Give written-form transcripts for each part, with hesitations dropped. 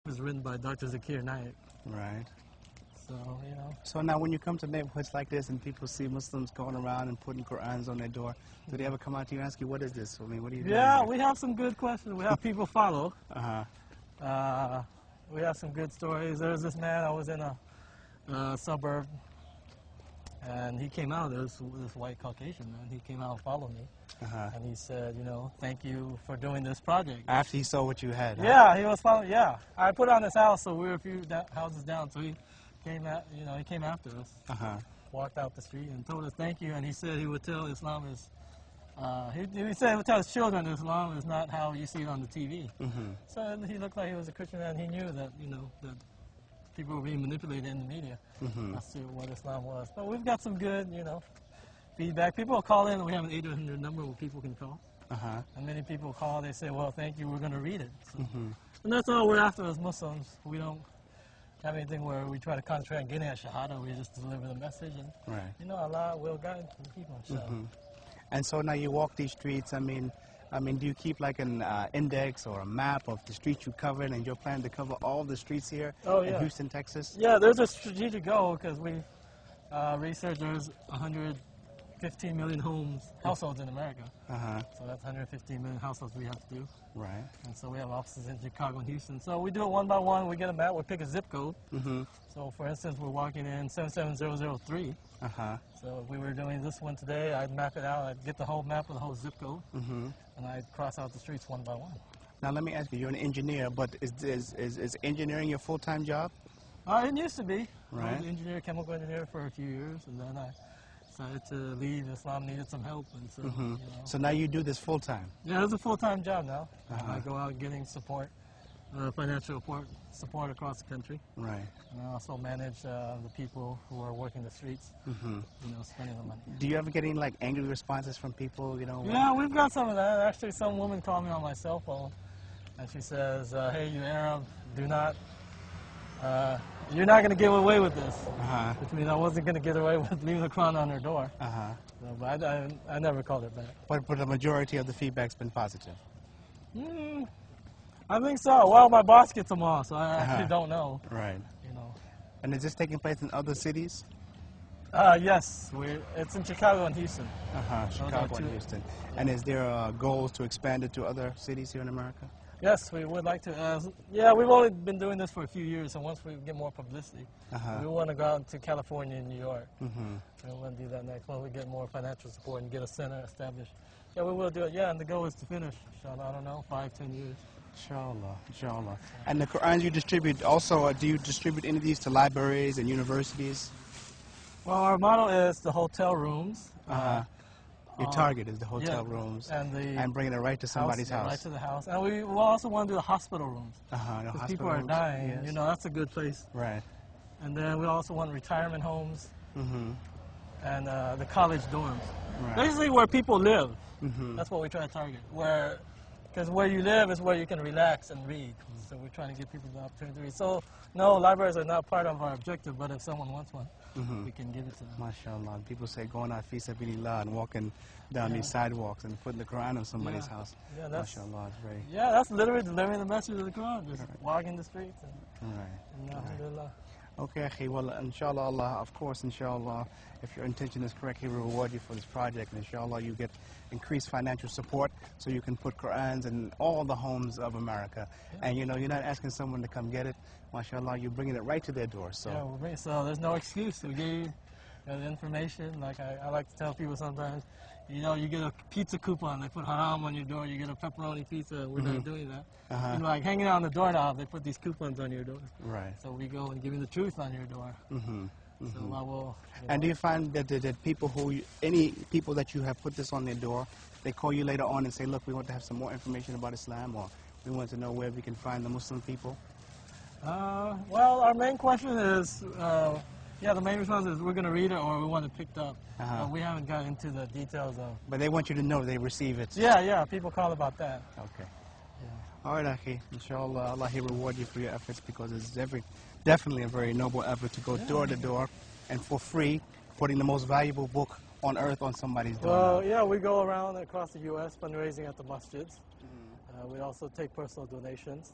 was written by Dr. Zakir Naik. Right. So, you know. So now when you come to neighborhoods like this and people see Muslims going around and putting Qur'ans on their door, do they ever come out to you and ask you, what is this? I mean, what are you doing? Yeah, here? we have some good questions. We have people follow. Uh-huh. We have some good stories. There's this man, I was in a suburb, and he came out, this white Caucasian man, he came out and followed me. Uh-huh. And he said, you know, thank you for doing this project. After he saw what you had, huh? Yeah, he was following, yeah. I put on his house, so we were a few houses down, so he came at, you know, he came after us. Uh-huh. Walked out the street and told us thank you, and he said he would tell Islam is, he said he would tell his children Islam is not how you see it on the TV. Mm-hmm. So he looked like he was a Christian man. He knew that, you know, that people were being manipulated in the media as to what Islam was. But we've got some good, you know, feedback. People will call in, and we have an 800 number where people can call. Uh-huh. And many people call, they say, well, thank you, we're going to read it. So, and that's all we're after as Muslims. We don't have anything where we try to concentrate on getting at Shahada. We just deliver the message, and, you know, Allah will guide the people, inshallah. And so now you walk these streets, I mean, do you keep like an index or a map of the streets you covered, and you're planning to cover all the streets here in Houston, Texas? Yeah, there's a strategic goal because we researched there's 115 million households in America. So that's 115 million households we have to do. Right. And so we have offices in Chicago and Houston. So we do it one by one. We get a map. We pick a zip code. So for instance, we're walking in 77003. So if we were doing this one today, I'd map it out. I'd get the whole map of the whole zip code, and I'd cross out the streets one by one. Now let me ask you, you're an engineer, but is engineering your full-time job? It used to be. Right. I was an engineer, chemical engineer for a few years, and then I decided to leave. Islam needed some help, and so, you know. So now you do this full-time? Yeah, it's a full-time job now. I go out getting support, financial support across the country. Right. And I also manage the people who are working the streets, you know, spending the money. Do you ever get any like angry responses from people, you know? Yeah, we've got some of that. Actually, some woman called me on my cell phone, and she says, hey, you Arab, do not, you're not going to get away with this. Which means I wasn't going to get away with leaving the Quran on her door. So, but I never called it back. But the majority of the feedback's been positive? I think so. Well, my boss gets them all, so I actually don't know. Right. You know. And is this taking place in other cities? Yes, it's in Chicago and Houston. Chicago and Houston. And is there goals to expand it to other cities here in America? Yes, we would like to. Yeah, we've only been doing this for a few years, and once we get more publicity, we want to go out to California and New York. We want to do that next. Once we get more financial support and get a center established. Yeah, we will do it. Yeah, and the goal is to finish, inshallah, I don't know, 5-10 years. Inshallah, inshallah. And the Qur'ans you distribute, also, do you distribute any of these to libraries and universities? Well, our model is the hotel rooms. Your target is the hotel rooms and bringing it right to somebody's house. Right to the house. And we also want to do the hospital rooms. Because people are dying, you know, that's a good place. Right. And then we also want retirement homes and the college dorms. Right. Basically where people live. That's what we try to target. Because where you live is where you can relax and read. So we're trying to give people the opportunity to read. So, no, libraries are not part of our objective, but if someone wants one, we can give it to them. MashaAllah. People say going out fi sabilillah and walking down these sidewalks and putting the Quran on somebody's house. Yeah, that's, MashaAllah, it's very... Yeah, that's literally delivering the message of the Quran, just walking the streets. And, alhamdulillah. Okay, Akhi, well, inshallah, Allah, of course, inshallah, if your intention is correct, He will reward you for this project, and inshallah, you get increased financial support so you can put Qur'ans in all the homes of America. And, you know, you're not asking someone to come get it. MashaAllah, you're bringing it right to their door. So. Yeah, so there's no excuse. We gave you the information. Like I like to tell people sometimes, you know, you get a pizza coupon, they put haram on your door, you get a pepperoni pizza, we're not doing that. You know, like hanging out on the doorknob, they put these coupons on your door. Right. So we go and give you the truth on your door. So I will, and do you find that people any people that you have put this on their door, they call you later on and say, look, we want to have some more information about Islam, or we want to know where we can find the Muslim people? Well, our main question is, the main response is we're going to read it or we want it picked up. We haven't got into the details of... But they want you to know they receive it. Yeah, people call about that. Okay. Yeah. All right, Akhi. Inshallah, Allah He reward you for your efforts, because it's definitely a very noble effort to go door to door and for free, putting the most valuable book on earth on somebody's door. Well, yeah, we go around across the U.S. fundraising at the masjids. We also take personal donations.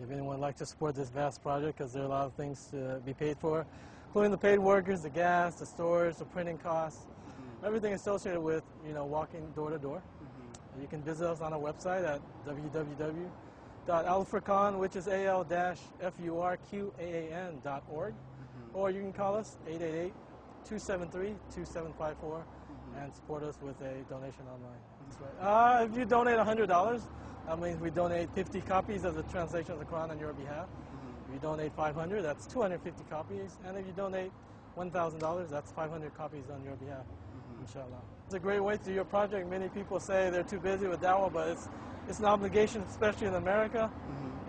If anyone would like to support this vast project, because there are a lot of things to be paid for, including the paid workers, the gas, the storage, the printing costs, everything associated with, walking door to door. You can visit us on our website at www.alfurqan, which is AL-FURQAAN.org, or you can call us 888-273-2754 and support us with a donation online. That's right. If you donate $100, that means we donate 50 copies of the translation of the Quran on your behalf. If you donate 500, that's 250 copies, and if you donate $1,000, that's 500 copies on your behalf. Inshallah. It's a great way to do your project. Many people say they're too busy with dawah, but it's an obligation, especially in America.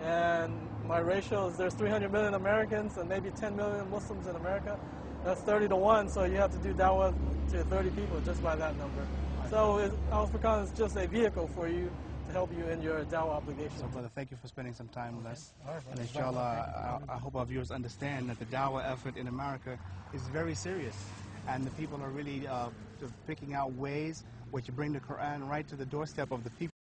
And my ratio is there's 300 million Americans and maybe 10 million Muslims in America. That's 30 to 1, so you have to do dawah to 30 people just by that number. So Al-Furqan is just a vehicle for you to help you in your dawah obligation. So, brother, thank you for spending some time with us. All right, And inshallah, I hope our viewers understand that the dawah effort in America is very serious. And the people are really picking out ways which bring the Quran right to the doorstep of the people.